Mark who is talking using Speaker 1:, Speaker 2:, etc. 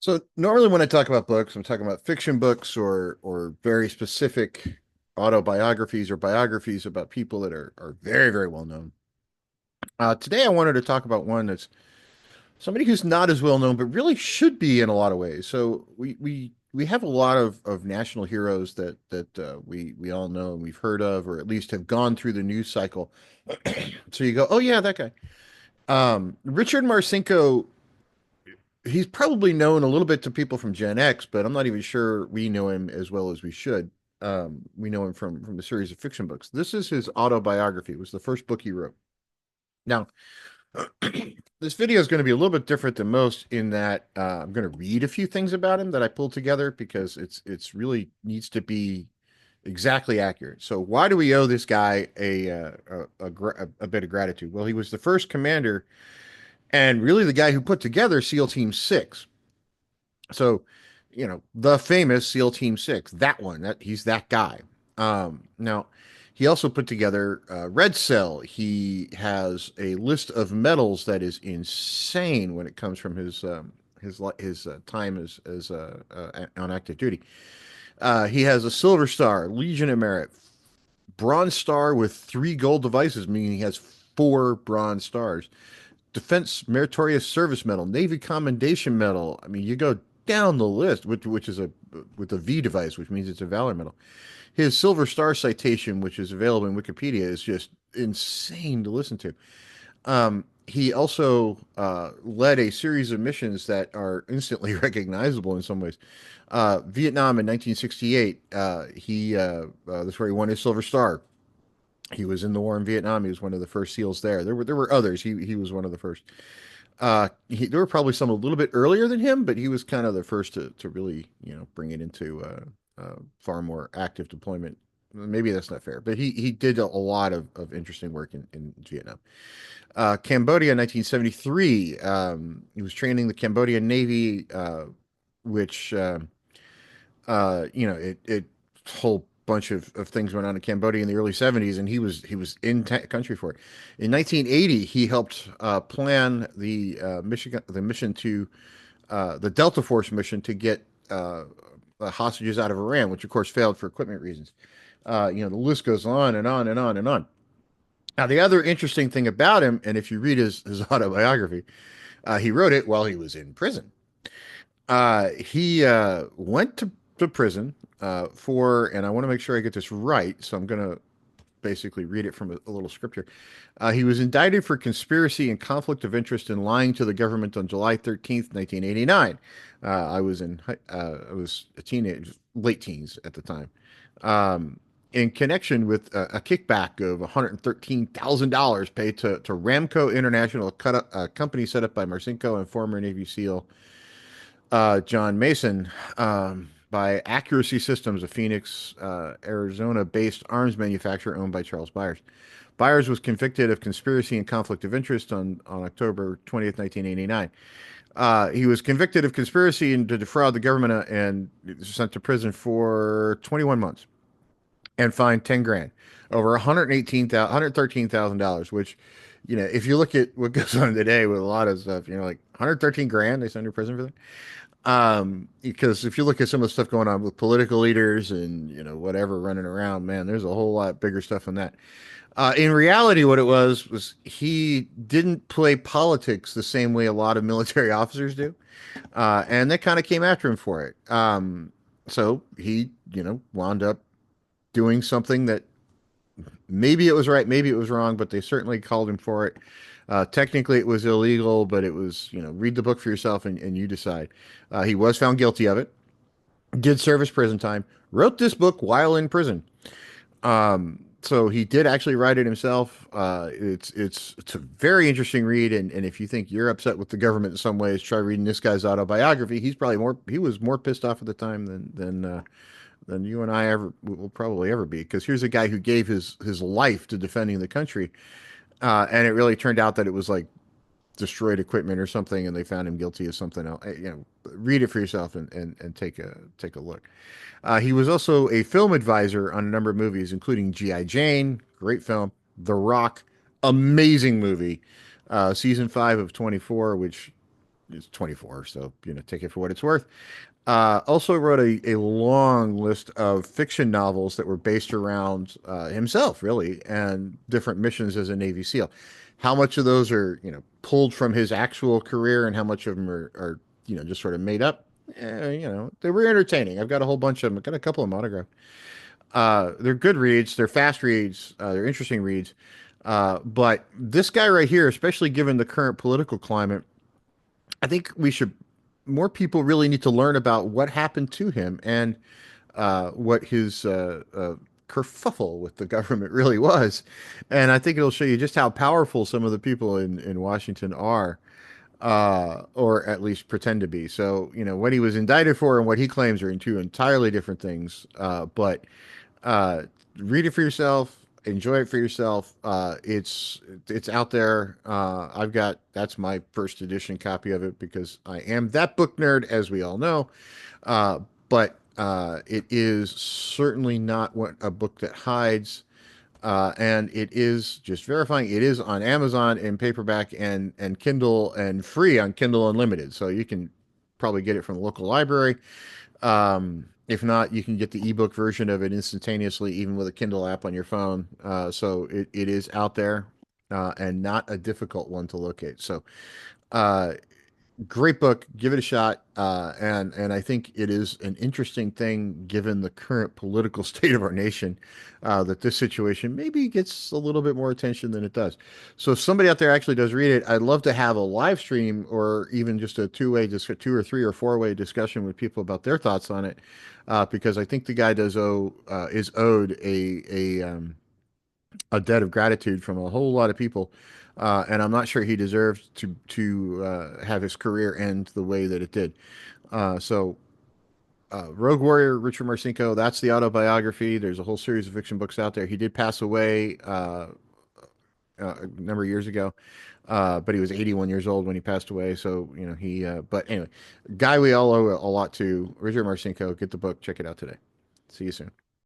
Speaker 1: So normally when I talk about books, I'm talking about fiction books or very specific autobiographies or biographies about people that are very, very well known. Today I wanted to talk about one that's somebody who's not as well known, but really should be in a lot of ways. So we have a lot of national heroes that we all know and we've heard of, or at least have gone through the news cycle. So you go, oh yeah, that guy. Richard Marcinko, he's probably known a little bit to people from Gen X, but I'm not even sure we know him as well as we should. We know him from a series of fiction books. This is his autobiography. It was the first book he wrote. Now, this video is going to be a little bit different than most in that I'm going to read a few things about him that I pulled together because it's really needs to be exactly accurate. So, why do we owe this guy a bit of gratitude? Well, he was the first commander and really the guy who put together SEAL Team 6. So, the famous SEAL Team 6, that one, that he's that guy. Now, he also put together Red Cell. He has a list of medals that is insane when it comes from his time as on active duty. He has a Silver Star, Legion of Merit, Bronze Star with 3 gold devices, meaning he has 4 bronze stars. Defense Meritorious Service Medal, Navy Commendation Medal. I mean, you go down the list, which is a with a V device, which means it's a Valor Medal. His Silver Star citation, which is available in Wikipedia, is just insane to listen to. He also led a series of missions that are instantly recognizable in some ways. Vietnam in 1968, that's where he won his Silver Star. He was in the war in Vietnam. He was one of the first SEALs there. There were others. He was one of the first. There were probably some a little bit earlier than him, but he was kind of the first to really, bring it into far more active deployment. Maybe that's not fair, but he did a lot of interesting work in Vietnam. Cambodia, 1973. He was training the Cambodian Navy, which it whole bunch of things went on in Cambodia in the early 70s, and he was in country for it. In 1980, he helped plan the mission to the Delta Force mission to get hostages out of Iran, which of course failed for equipment reasons. The list goes on and on and on and on. Now, the other interesting thing about him, and if you read his autobiography, he wrote it while he was in prison. He went to prison and I want to make sure I get this right, so I'm going to basically read it from a little scripture. He was indicted for conspiracy and conflict of interest in lying to the government on July 13th, 1989. I was a teenage, late teens at the time. In connection with a kickback of $113,000 paid to Ramco International, a company set up by Marcinko and former Navy SEAL John Mason, by Accuracy Systems, a Phoenix, Arizona-based arms manufacturer owned by Charles Byers. Byers was convicted of conspiracy and conflict of interest on October 20th, 1989. He was convicted of conspiracy and to defraud the government and sent to prison for 21 months and fined 10 grand, over $113,000, which, if you look at what goes on today with a lot of stuff, like 113 grand, they send to prison for that. Because if you look at some of the stuff going on with political leaders and whatever running around, man, there's a whole lot bigger stuff than that. In reality, what it was he didn't play politics the same way a lot of military officers do, and they kind of came after him for it. So he, wound up doing something that maybe it was right, maybe it was wrong, but they certainly called him for it. Technically, it was illegal, but it was, read the book for yourself and you decide. He was found guilty of it, did serve his prison time, wrote this book while in prison. So he did actually write it himself. It's a very interesting read, and if you think you're upset with the government in some ways, try reading this guy's autobiography. He was more pissed off at the time than you and I ever will probably ever be. Because here's a guy who gave his life to defending the country, and it really turned out that it was like destroyed equipment or something, and they found him guilty of something else. Read it for yourself and take a look. He was also a film advisor on a number of movies, including G.I. Jane, great film, The Rock, amazing movie, season 5 of 24, which is 24, so take it for what it's worth. Also wrote a long list of fiction novels that were based around himself, really, and different missions as a Navy SEAL. How much of those are, pulled from his actual career, and how much of them are just sort of made up? They were entertaining. I've got a whole bunch of them. I've got a couple of them autographed. They're good reads. They're fast reads. They're interesting reads. But this guy right here, especially given the current political climate, I think more people really need to learn about what happened to him and what his kerfuffle with the government really was. And I think it'll show you just how powerful some of the people in Washington are, or at least pretend to be. So, what he was indicted for and what he claims are two entirely different things. But uh, read it for yourself. Enjoy it for yourself. It's out there. That's my first edition copy of it because I am that book nerd, as we all know. Uh, but it is certainly not a book that hides. And it is just verifying. It is on Amazon in paperback and Kindle and free on Kindle Unlimited. So you can probably get it from the local library. If not, you can get the ebook version of it instantaneously, even with a Kindle app on your phone. So it is out there, and not a difficult one to locate. So, uh, great book. Give it a shot. And I think it is an interesting thing, given the current political state of our nation, that this situation maybe gets a little bit more attention than it does. So if somebody out there actually does read it, I'd love to have a live stream or even just a two or three or four-way discussion with people about their thoughts on it, because I think the guy is owed a debt of gratitude from a whole lot of people, and I'm not sure he deserves to have his career end the way that it did. So, Rogue Warrior, Richard Marcinko, that's the autobiography. There's a whole series of fiction books out there. He did pass away a number of years ago, but he was 81 years old when he passed away. So, but anyway, guy we all owe a lot to, Richard Marcinko. Get the book, check it out today. See you soon.